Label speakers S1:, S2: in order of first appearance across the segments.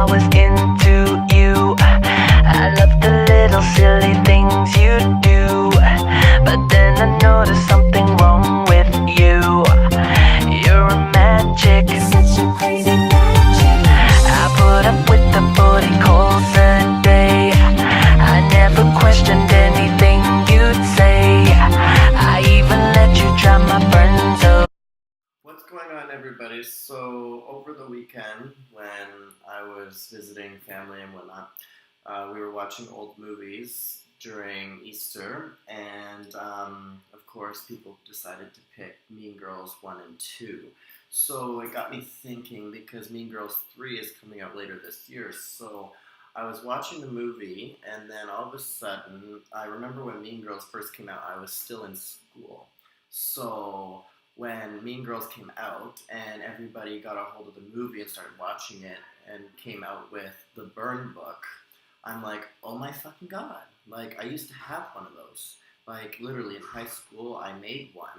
S1: was into you. I love the little silly things you do, but then I noticed something wrong with you. You're a magic,
S2: Such a crazy magic.
S1: I put up with the booty calls a day. I never questioned anything you'd say. I even let you drive my friends away.
S3: What's going on, everybody? So over the weekend when I was visiting family and whatnot, we were watching old movies during Easter, and of course people decided to pick Mean Girls 1 and 2. So it got me thinking, because Mean Girls 3 is coming out later this year. So I was watching the movie, and then all of a sudden, I remember when Mean Girls first came out, I was still in school. So when Mean Girls came out and everybody got a hold of the movie and started watching it and came out with the Burn book, I'm like, oh my fucking god. Like, I used to have one of those. Like, literally in high school, I made one,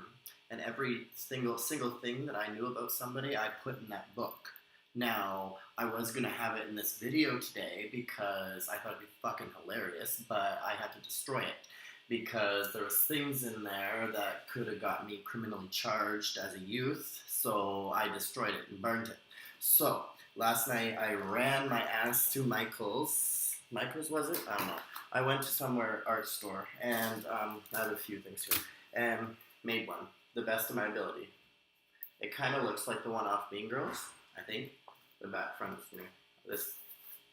S3: and every single thing that I knew about somebody, I put in that book. Now, I was gonna have it in this video today because I thought it'd be fucking hilarious, but I had to destroy it because there was things in there that could have got me criminally charged as a youth, so I destroyed it and burned it. So, last night I ran my ass to Michael's, was it? I don't know. I went to somewhere, art store, and I have a few things here, and made one, the best of my ability. It kind of looks like the one off Mean Girls, I think. The back front, this,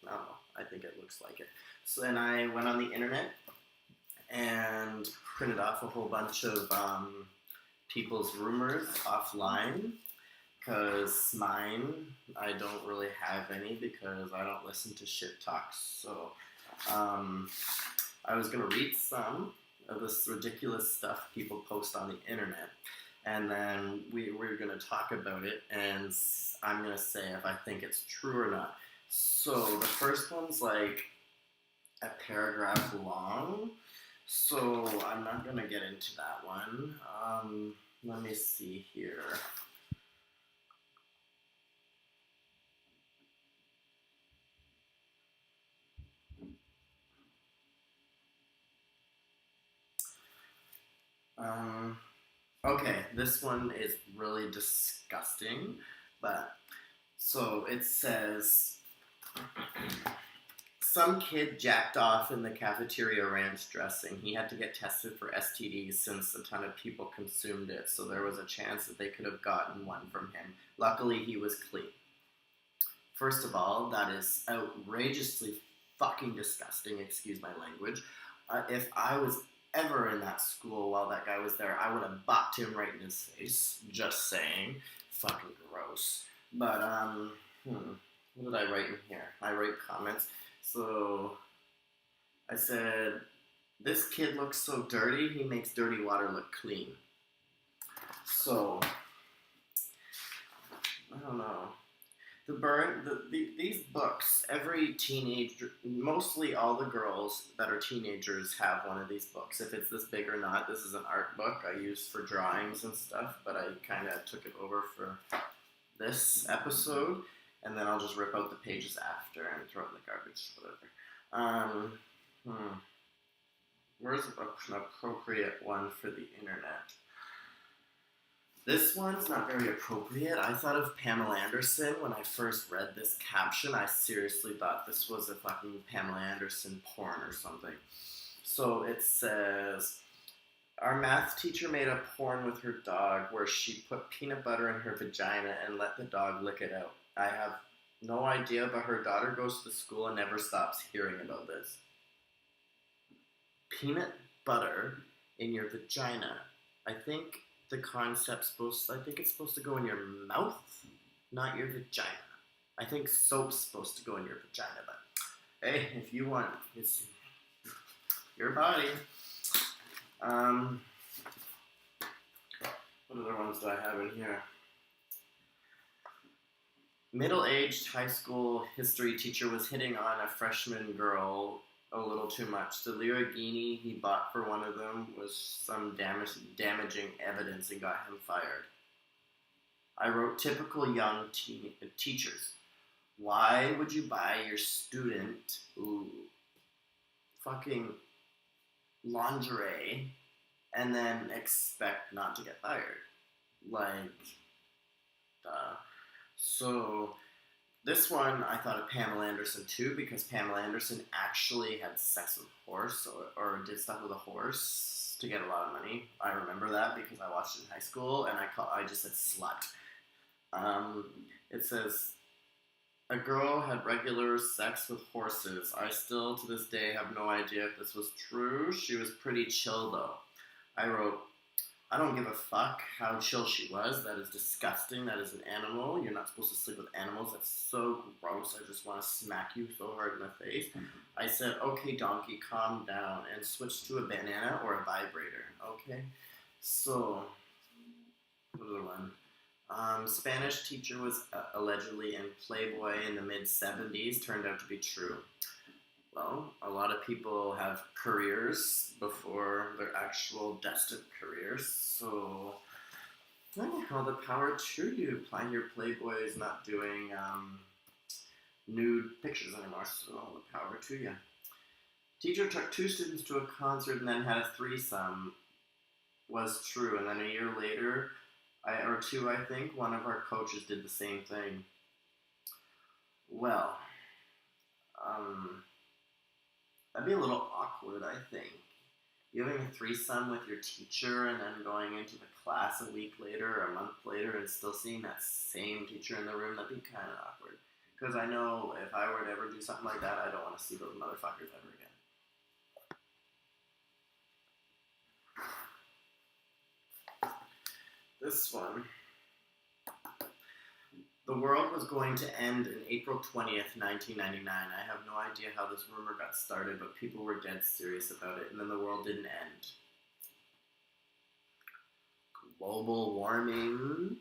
S3: I don't know, I think it looks like it. So then I went on the internet and printed off a whole bunch of people's rumors offline, because mine, I don't really have any because I don't listen to shit talks. So I was going to read some of this ridiculous stuff people post on the internet, and then we're going to talk about it, and I'm going to say if I think it's true or not. So the first one's like a paragraph long, so I'm not going to get into that one. Let me see here. Okay, this one is really disgusting, but so it says, some kid jacked off in the cafeteria ranch dressing. He had to get tested for STDs since a ton of people consumed it, so there was a chance that they could have gotten one from him. Luckily, he was clean. First of all, that is outrageously fucking disgusting, excuse my language. If I was ever in that school while that guy was there, I would have bopped him right in his face. Just saying. Fucking gross. But, what did I write in here? I write comments. So, I said, this kid looks so dirty, he makes dirty water look clean. So, I don't know. These books, every teenager, mostly all the girls that are teenagers have one of these books. If it's this big or not, this is an art book I use for drawings and stuff, but I kind of took it over for this episode, and then I'll just rip out the pages after and throw it in the garbage, whatever. Where's an appropriate one for the internet? This one's not very appropriate. I thought of Pamela Anderson when I first read this caption. I seriously thought this was a fucking Pamela Anderson porn or something. So it says, our math teacher made a porn with her dog where she put peanut butter in her vagina and let the dog lick it out. I have no idea, but her daughter goes to school and never stops hearing about this. Peanut butter in your vagina. I think the concept's I think it's supposed to go in your mouth, not your vagina. I think soap's supposed to go in your vagina, but hey, if you want, it's your body. What other ones do I have in here? Middle-aged high school history teacher was hitting on a freshman girl a little too much. The Lamborghini he bought for one of them was some damaging evidence and got him fired. I wrote typical young teachers. Why would you buy your student fucking lingerie and then expect not to get fired? Like, so this one I thought of Pamela Anderson too, because Pamela Anderson actually had sex with a horse, or did stuff with a horse to get a lot of money. I remember that because I watched it in high school, and I just said slut. It says, a girl had regular sex with horses. I still, to this day, have no idea if this was true. She was pretty chill, though. I wrote, I don't give a fuck how chill she was. That is disgusting. That is an animal. You're not supposed to sleep with animals. That's so gross. I just want to smack you so hard in the face. I said, okay, donkey, calm down and switch to a banana or a vibrator. Okay? So, another one. Spanish teacher was allegedly in Playboy in the mid-70s. Turned out to be true. Well, a lot of people have careers before their actual destined careers, so all the power to you. Your Playboy is not doing nude pictures anymore, so all the power to you. Teacher took 2 students to a concert and then had a threesome. Was true, and then a year later, or 2, I think, one of our coaches did the same thing. Well, that'd be a little awkward, I think. You having a threesome with your teacher and then going into the class a week later or a month later and still seeing that same teacher in the room, that'd be kind of awkward. Because I know if I were to ever do something like that, I don't want to see those motherfuckers ever again. This one. The world was going to end in April 20th, 1999. I have no idea how this rumor got started, but people were dead serious about it, and then the world didn't end. Global warming,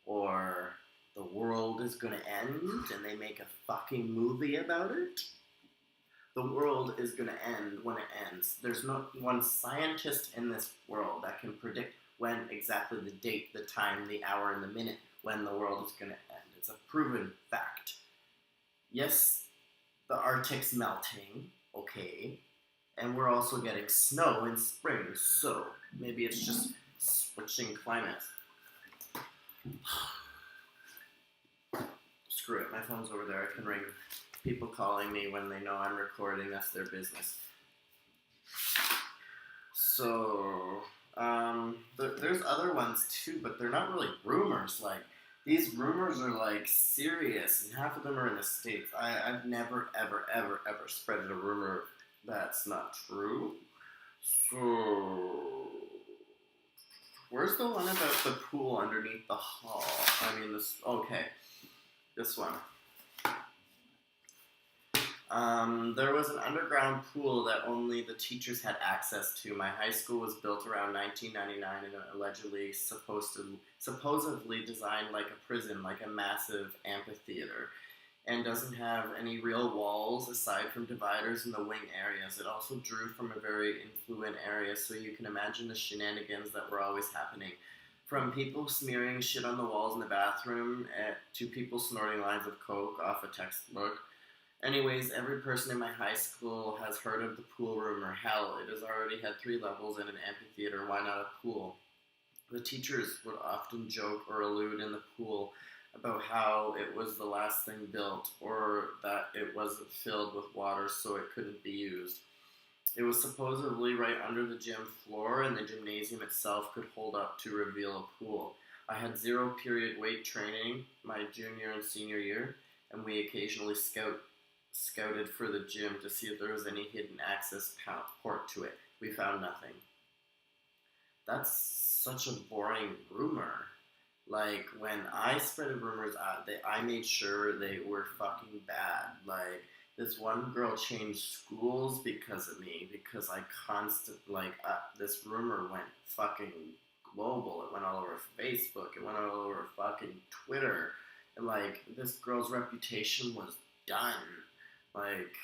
S3: or the world is going to end, and they make a fucking movie about it. The world is going to end when it ends. There's not one scientist in this world that can predict when exactly the date, the time, the hour, and the minute when the world is going to end. It's a proven fact. Yes, the Arctic's melting, okay, and we're also getting snow in spring, so maybe it's just switching climates. Screw it, my phone's over there. I can ring people calling me when they know I'm recording. That's their business. So, there's other ones too, but they're not really rumors. Like, these rumors are like serious, and half of them are in the States. I've never, ever, ever, ever spreaded a rumor that's not true. So, where's the one about the pool underneath the hall? I mean, this one. There was an underground pool that only the teachers had access to. My high school was built around 1999 and allegedly supposedly designed like a prison, like a massive amphitheater, and doesn't have any real walls aside from dividers in the wing areas. It also drew from a very affluent area, so you can imagine the shenanigans that were always happening. From people smearing shit on the walls in the bathroom to people snorting lines of coke off a textbook. Anyways, every person in my high school has heard of the pool rumor. Hell, it has already had 3 levels and an amphitheater. Why not a pool? The teachers would often joke or allude in the pool about how it was the last thing built, or that it wasn't filled with water so it couldn't be used. It was supposedly right under the gym floor, and the gymnasium itself could hold up to reveal a pool. I had 0 period weight training my junior and senior year, and we occasionally scouted for the gym to see if there was any hidden access port to it. We found nothing. That's such a boring rumor. Like, when I spread rumors out, I made sure they were fucking bad. Like, this one girl changed schools because of me, because I this rumor went fucking global. It went all over Facebook. It went all over fucking Twitter. And, like, this girl's reputation was done. Like,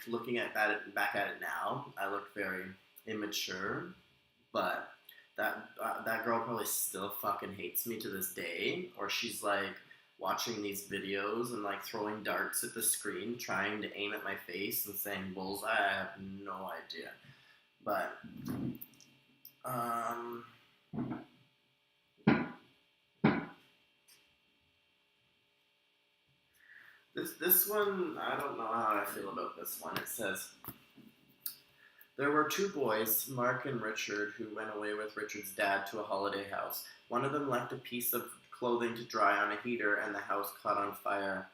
S3: looking back at it now, I look very immature, but that girl probably still fucking hates me to this day, or she's like, watching these videos and like throwing darts at the screen, trying to aim at my face and saying bullseye. I have no idea. But this one, I don't know how I feel about this one. It says, there were two boys, Mark and Richard, who went away with Richard's dad to a holiday house. One of them left a piece of clothing to dry on a heater, and the house caught on fire.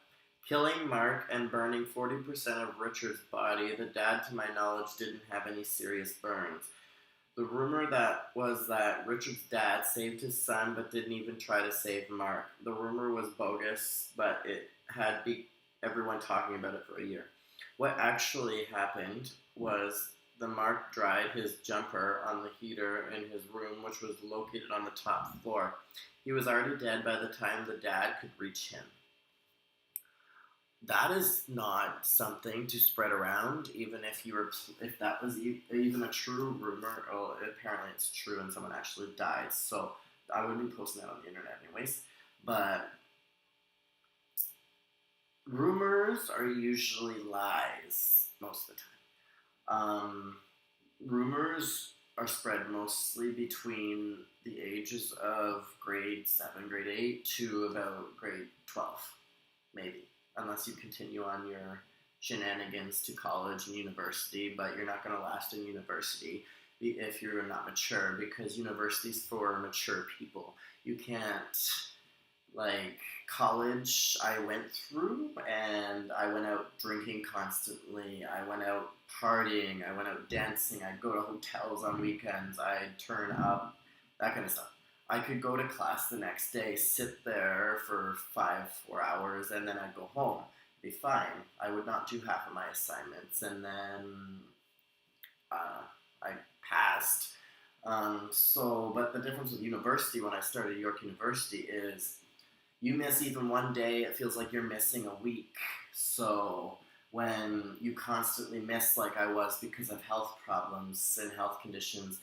S3: Killing Mark and burning 40% of Richard's body, the dad, to my knowledge, didn't have any serious burns. The rumor was that Richard's dad saved his son but didn't even try to save Mark. The rumor was bogus, but it had everyone talking about it for a year. What actually happened was the Mark dried his jumper on the heater in his room, which was located on the top floor. He was already dead by the time the dad could reach him. That is not something to spread around, even if that was even a true rumor. Oh, apparently it's true, and someone actually died. So I wouldn't be posting that on the internet, anyways. But rumors are usually lies most of the time. Rumors are spread mostly between the ages of grade 7, grade 8 to about grade 12, maybe. Unless you continue on your shenanigans to college and university, but you're not going to last in university if you're not mature, because university's for mature people. You can't, like, college I went through, and I went out drinking constantly, I went out partying, I went out dancing, I'd go to hotels on weekends, I'd turn up, that kind of stuff. I could go to class the next day, sit there for 4 hours, and then I'd go home. Be fine. I would not do half of my assignments, and then I passed. But the difference with university, when I started York University, is you miss even one day, it feels like you're missing a week. So when you constantly miss, like I was because of health problems and health conditions,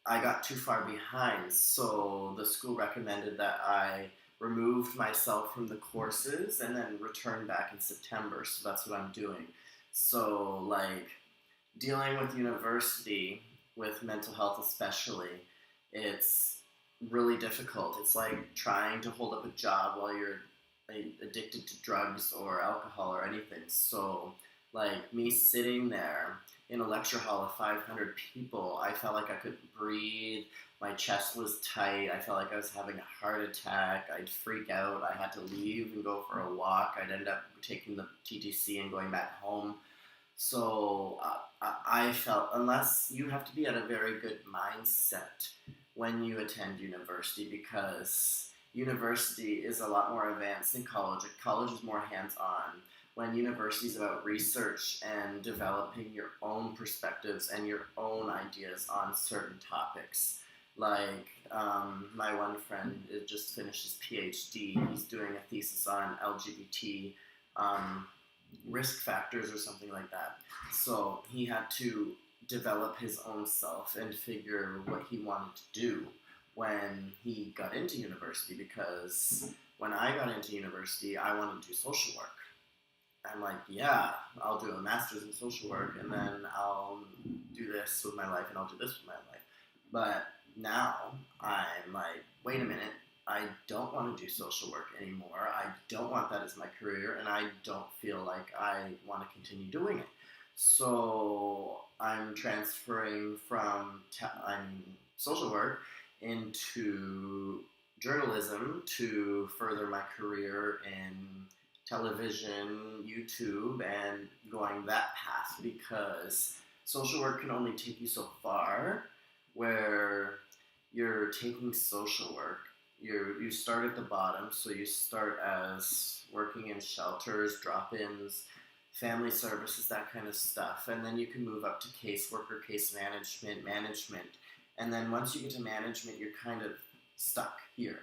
S3: I got too far behind, so the school recommended that I removed myself from the courses and then return back in September, so that's what I'm doing. So, like, dealing with university, with mental health especially, it's really difficult. It's like trying to hold up a job while you're addicted to drugs or alcohol or anything. So, like, me sitting there in a lecture hall of 500 people, I felt like I couldn't breathe, my chest was tight, I felt like I was having a heart attack, I'd freak out, I had to leave and go for a walk, I'd end up taking the TTC and going back home. So I felt, unless you have to be at a very good mindset when you attend university, because university is a lot more advanced than college. College is more hands-on, when university is about research and developing your own perspectives and your own ideas on certain topics. Like, my one friend just finished his PhD. He's doing a thesis on LGBT risk factors or something like that. So he had to develop his own self and figure what he wanted to do when he got into university, because when I got into university, I wanted to do social work. I'm like, yeah, I'll do a master's in social work, and then I'll do this with my life, and I'll do this with my life. But now I'm like, wait a minute, I don't want to do social work anymore. I don't want that as my career, and I don't feel like I want to continue doing it. So I'm transferring from social work into journalism to further my career in television, YouTube, and going that path, because social work can only take you so far. Where you're taking social work, you start at the bottom, so you start as working in shelters, drop-ins, family services, that kind of stuff, and then you can move up to caseworker, case management, and then once you get to management, you're kind of stuck here.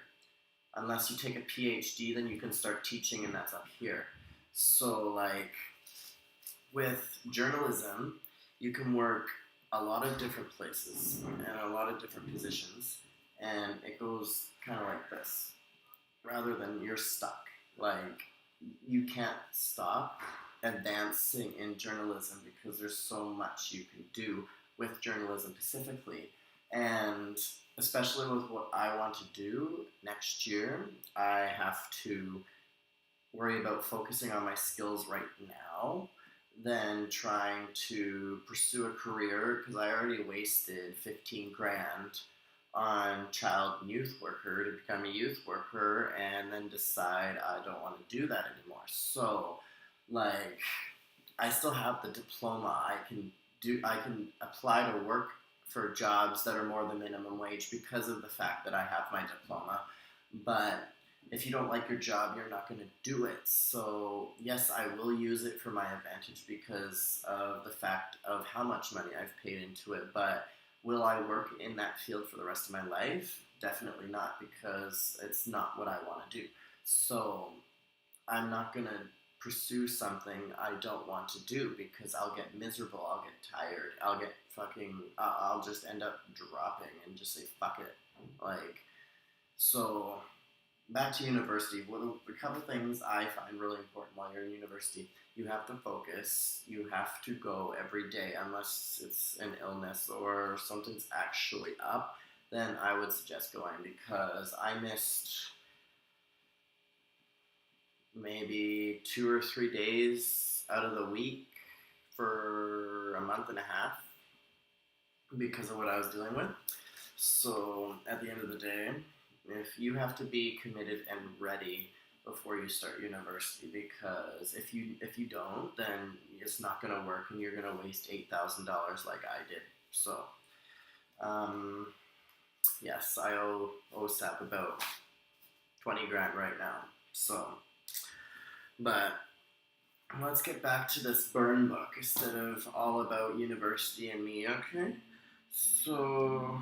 S3: Unless you take a PhD, then you can start teaching, and that's up here. So, like, with journalism, you can work a lot of different places and a lot of different positions, and it goes kind of like this. rather than you're stuck. Like, you can't stop advancing in journalism because there's so much you can do with journalism specifically. And especially with what I want to do next year, I have to worry about focusing on my skills right now than trying to pursue a career because I already wasted 15 grand on child and youth worker to become a youth worker and then decide I don't want to do that anymore. So, like, I still have the diploma. I can apply to work for jobs that are more than minimum wage because of the fact that I have my diploma. But if you don't like your job, you're not going to do it. So, yes, I will use it for my advantage because of the fact of how much money I've paid into it. But will I work in that field for the rest of my life? Definitely not, because it's not what I want to do. So, I'm not going to pursue something I don't want to do because I'll get miserable, I'll get tired, I'll get I'll just end up dropping and just say, fuck it. Like, so back to university. A couple things I find really important while you're in university. You have to focus. You have to go every day unless it's an illness or something's actually up. Then I would suggest going because I missed maybe 2 or 3 days out of the week for a month and a half because of what I was dealing with. So at the end of the day, if you have to be committed and ready before you start university, because if you don't, then it's not going to work and you're going to waste $8,000 like I did. So yes, I owe SAP about 20 grand right now. So, but let's get back to this burn book instead of all about university and me, okay? So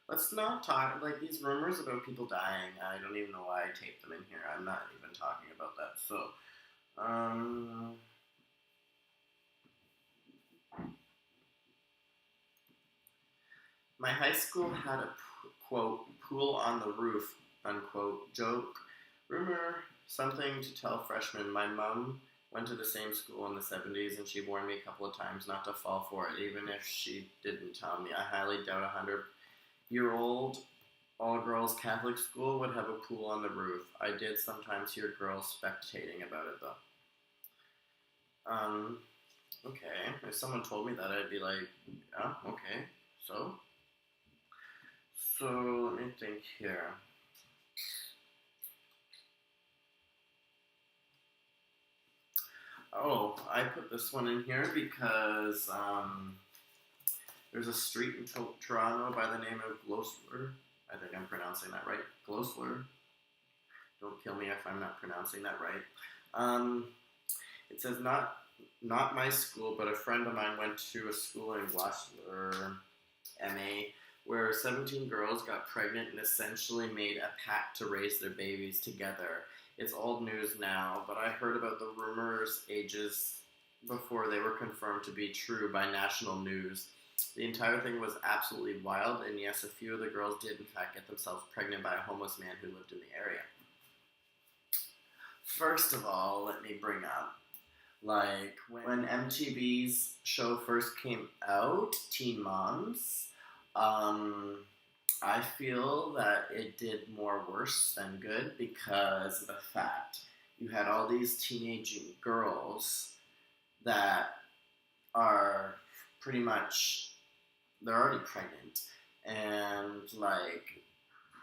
S3: let's not talk, like, these rumors about people dying. I don't even know why I taped them in here. I'm not even talking about that. So, my high school had a, quote, pool on the roof, unquote, joke. Rumor, something to tell freshmen. My mom went to the same school in the 70s and she warned me a couple of times not to fall for it, even if she didn't tell me. I highly doubt 100-year-old all-girls Catholic school would have a pool on the roof. I did sometimes hear girls spectating about it, though. Okay. If someone told me that, I'd be like, yeah, okay. So let me think here. Oh, I put this one in here because there's a street in Toronto by the name of Glosler. I think I'm pronouncing that right. Glosler. Don't kill me if I'm not pronouncing that right. It says not my school, but a friend of mine went to a school in Glosler, MA, where 17 girls got pregnant and essentially made a pact to raise their babies together. It's old news now, but I heard about the rumors ages before they were confirmed to be true by national news. The entire thing was absolutely wild, and yes, a few of the girls did in fact get themselves pregnant by a homeless man who lived in the area. First of all, let me bring up, like, when MTV's show first came out, Teen Moms, I feel that it did more worse than good because of the fact you had all these teenage girls that are pretty much, they're already pregnant, and like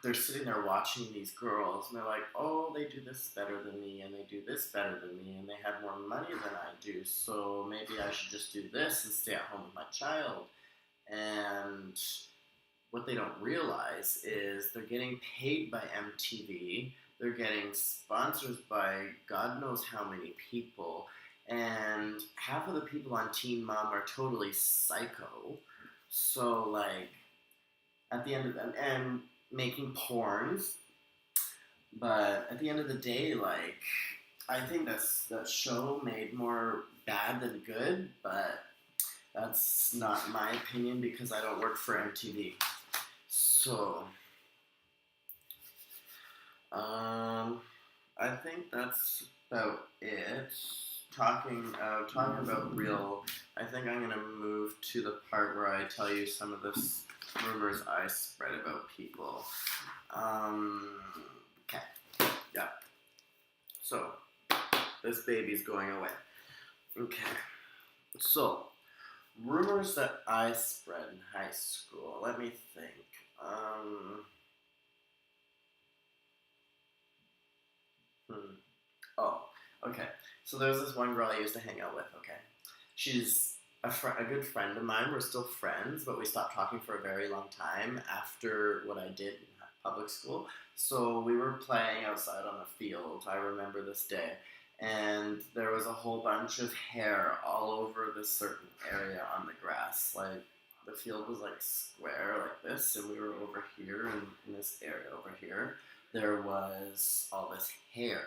S3: they're sitting there watching these girls and they're like, oh, they do this better than me and they do this better than me and they have more money than I do, so maybe I should just do this and stay at home with my child. And what they don't realize is they're getting paid by MTV, they're getting sponsors by God knows how many people, and half of the people on Teen Mom are totally psycho. So, like, at the end of the, and making porns, but at the end of the day, like, I think that show made more bad than good, but that's not my opinion because I don't work for MTV. So, Um, I think that's about it. Talking about real. I think I'm gonna move to the part where I tell you some of the rumors I spread about people. Um, okay, yeah. So this baby's going away. Okay, so rumors that I spread in high school. Let me think. Um, hmm. Oh, okay. So there's this one girl I used to hang out with. Okay, she's a good friend of mine. We're still friends, but we stopped talking for a very long time after what I did in public school. So we were playing outside on a field. I remember this day, and there was a whole bunch of hair all over this certain area on the grass. Like the field was like square like this, and we were over here in this area over here. There was all this hair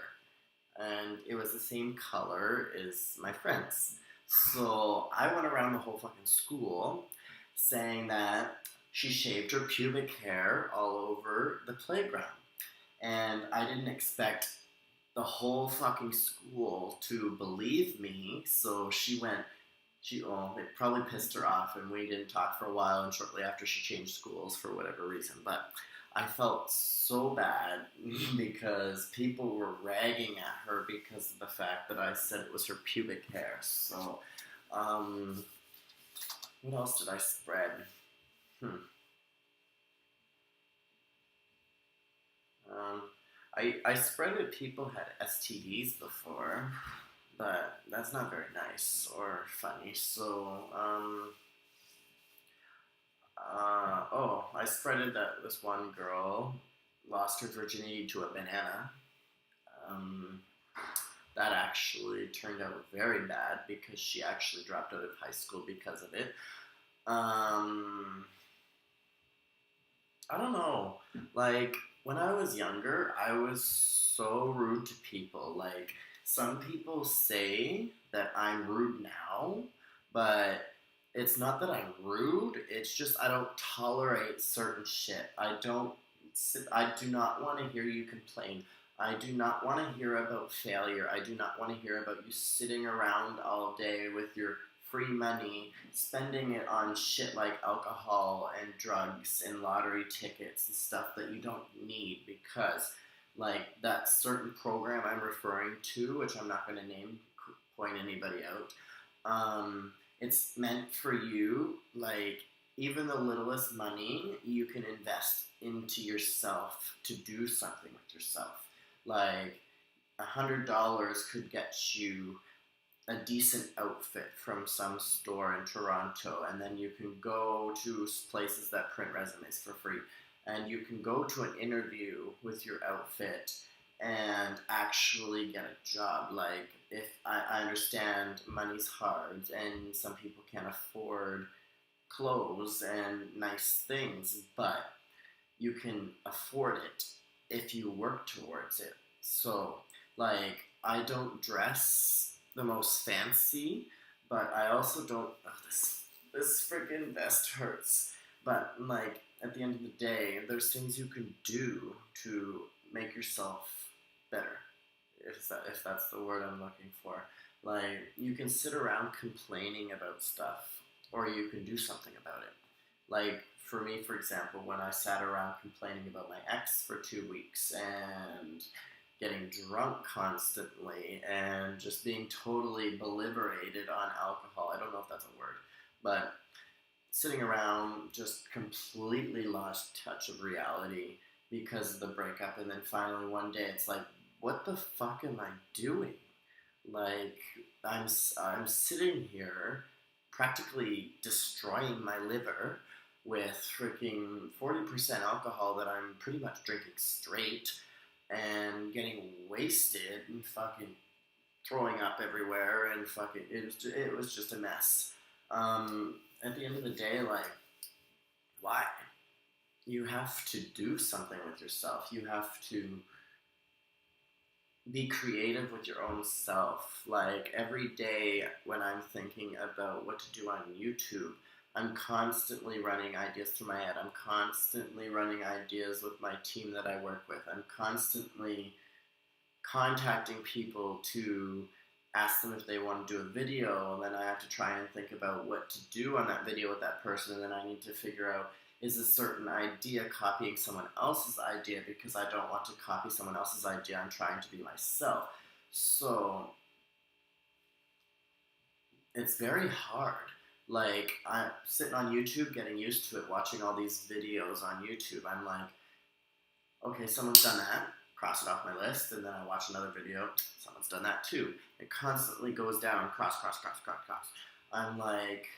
S3: and it was the same color as my friends. So I went around the whole fucking school saying that she shaved her pubic hair all over the playground. And I didn't expect the whole fucking school to believe me, so it probably pissed her off, and we didn't talk for a while. And shortly after, she changed schools for whatever reason. But I felt so bad because people were ragging at her because of the fact that I said it was her pubic hair. So, um, what else did I spread? Hmm. Um, I spread that people had STDs before, but that's not very nice or funny. So, I spreaded that this one girl lost her virginity to a banana. Um, that actually turned out very bad because she actually dropped out of high school because of it. Um, I don't know. Like, when I was younger, I was so rude to people. Like, some people say that I'm rude now, but it's not that I'm rude. It's just I don't tolerate certain shit. I do not want to hear you complain. I do not want to hear about failure. I do not want to hear about you sitting around all day with your free money, spending it on shit like alcohol and drugs and lottery tickets and stuff that you don't need because, like, that certain program I'm referring to, which I'm not going to point anybody out, it's meant for you, like, even the littlest money you can invest into yourself to do something with yourself. Like, $100 could get you a decent outfit from some store in Toronto, and then you can go to places that print resumes for free, and you can go to an interview with your outfit and actually get a job. Like, if I understand money's hard and some people can't afford clothes and nice things, but you can afford it if you work towards it. So, like, I don't dress the most fancy, but I also don't. Oh, this freaking vest hurts. But like at the end of the day, there's things you can do to make yourself better. If that's the word I'm looking for. Like, you can sit around complaining about stuff, or you can do something about it. Like, for me, for example, when I sat around complaining about my ex for 2 weeks and getting drunk constantly and just being totally beliberated on alcohol. I don't know if that's a word, but sitting around just completely lost touch of reality because of the breakup. And then finally one day it's like, what the fuck am I doing? Like, I'm sitting here practically destroying my liver with freaking 40% alcohol that I'm pretty much drinking straight and getting wasted and fucking throwing up everywhere and fucking it was just a mess. At the end of the day, like, why? You have to do something with yourself. You have to be creative with your own self. Like, every day when I'm thinking about what to do on YouTube, I'm constantly running ideas through my head. I'm constantly running ideas with my team that I work with. I'm constantly contacting people to ask them if they want to do a video, and then I have to try and think about what to do on that video with that person, and then I need to figure out, is a certain idea copying someone else's idea, because I don't want to copy someone else's idea. I'm trying to be myself. So it's very hard. Like, I'm sitting on YouTube getting used to it, watching all these videos on YouTube. I'm like, okay, someone's done that, cross it off my list, and then I watch another video, someone's done that too. It constantly goes down, cross, cross, cross, cross, cross. I'm like,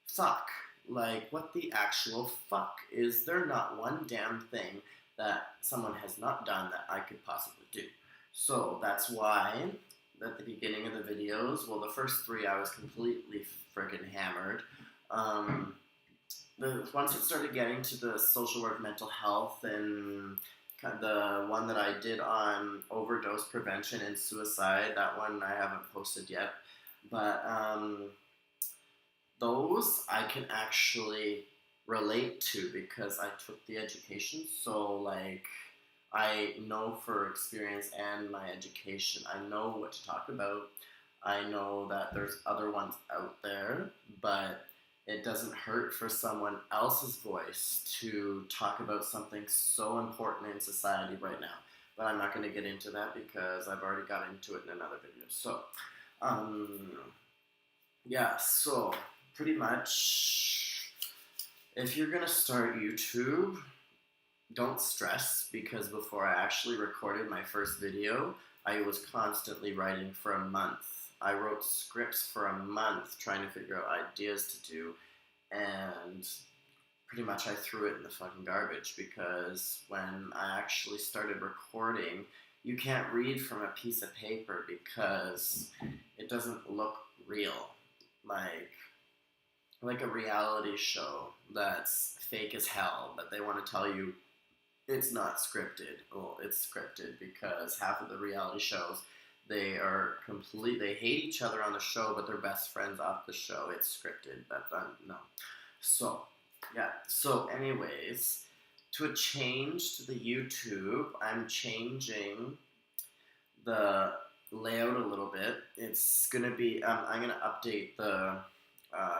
S3: fuck. Like, what the actual fuck? Is there not one damn thing that someone has not done that I could possibly do? So that's why at the beginning of the videos, well, the first three I was completely friggin' hammered. Once it started getting to the social work, mental health, and kind of the one that I did on overdose prevention and suicide, that one I haven't posted yet. But those I can actually relate to because I took the education. So, like, I know for experience and my education, I know what to talk about. I know that there's other ones out there, but it doesn't hurt for someone else's voice to talk about something so important in society right now. But I'm not going to get into that because I've already got into it in another video. So, yeah, so pretty much if you're going to start YouTube, don't stress, because before I actually recorded my first video, I was constantly writing for a month. I wrote scripts for a month trying to figure out ideas to do, and pretty much I threw it in the fucking garbage because when I actually started recording, you can't read from a piece of paper because it doesn't look real. Like a reality show that's fake as hell, but they want to tell you it's not scripted. Well, it's scripted because half of the reality shows, they hate each other on the show, but they're best friends off the show. It's scripted, but no. So, yeah. So, anyways, to change to the YouTube, I'm changing the layout a little bit. It's gonna be, I'm gonna update the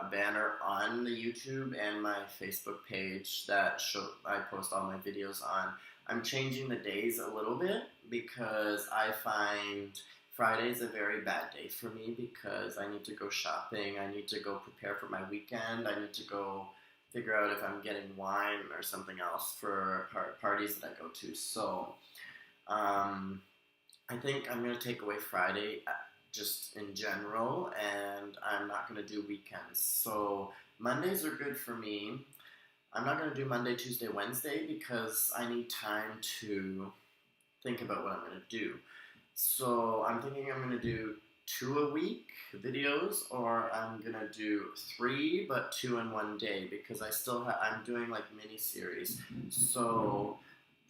S3: banner on the YouTube and my Facebook page that I post all my videos on. I'm changing the days a little bit because I find Friday's a very bad day for me because I need to go shopping, I need to go prepare for my weekend, I need to go figure out if I'm getting wine or something else for parties that I go to. So I think I'm going to take away Friday just in general, and I'm not going to do weekends. So Mondays are good for me. I'm not going to do Monday, Tuesday, Wednesday because I need time to think about what I'm going to do. So I'm thinking I'm going to do 2 a week videos, or I'm going to do 3 but 2 in one day because I'm doing like mini series. So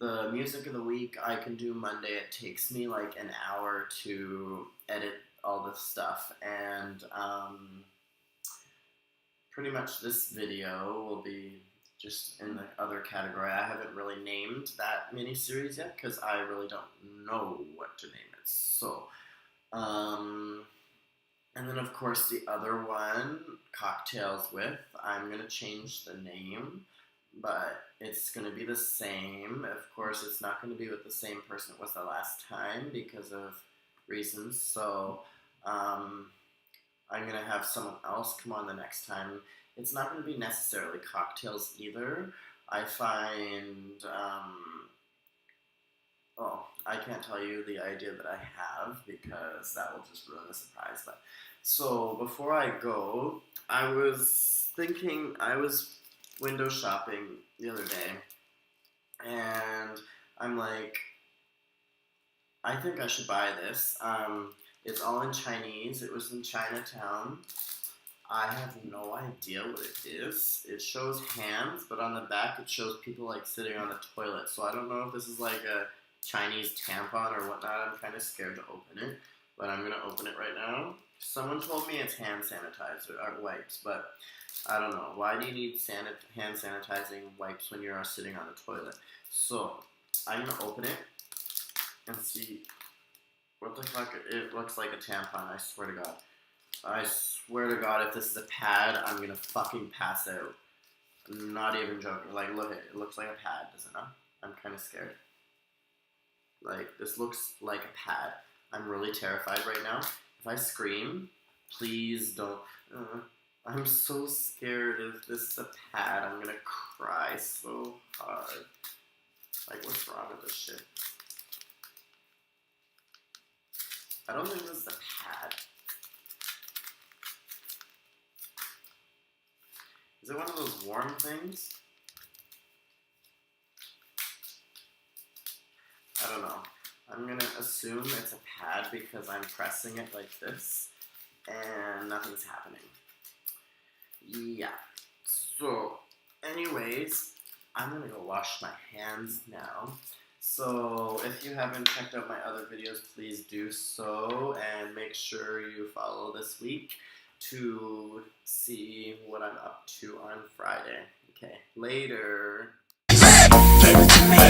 S3: the music of the week I can do Monday. It takes me like an hour to edit all this stuff, and pretty much this video will be just in the other category. I haven't really named that mini-series yet because I really don't know what to name it. So, and then of course the other one, Cocktails With, I'm going to change the name, but it's going to be the same. Of course, it's not going to be with the same person it was the last time because of reasons. So, I'm going to have someone else come on the next time. It's not going to be necessarily cocktails either. I find, I can't tell you the idea that I have because that will just ruin the surprise. But so before I go, I was window shopping the other day, and I'm like, I think I should buy this. It's all in Chinese. It was in Chinatown. I have no idea what it is. It shows hands, but on the back it shows people like sitting on the toilet. So I don't know if this is like a Chinese tampon or whatnot. I'm kind of scared to open it. but I'm gonna open it right now. Someone told me it's hand sanitizer or wipes, but I don't know. Why do you need hand sanitizing wipes when you're sitting on the toilet? So I'm gonna open it and see what the fuck. It looks like a tampon. I swear to God. I swear to God, if this is a pad, I'm gonna fucking pass out. I'm not even joking. Like, look at it. It looks like a pad, does it not? I'm kind of scared. Like, this looks like a pad. I'm really terrified right now. If I scream, please don't. I'm so scared. If this is a pad, I'm gonna cry so hard. Like, what's wrong with this shit? I don't think this is a pad. Is it one of those warm things? I don't know. I'm gonna assume it's a pad because I'm pressing it like this and nothing's happening. Yeah. So, anyways, I'm gonna go wash my hands now. So, if you haven't checked out my other videos, please do so and make sure you follow this week to see what I'm up to on Friday. Okay, later.
S1: Give it to me.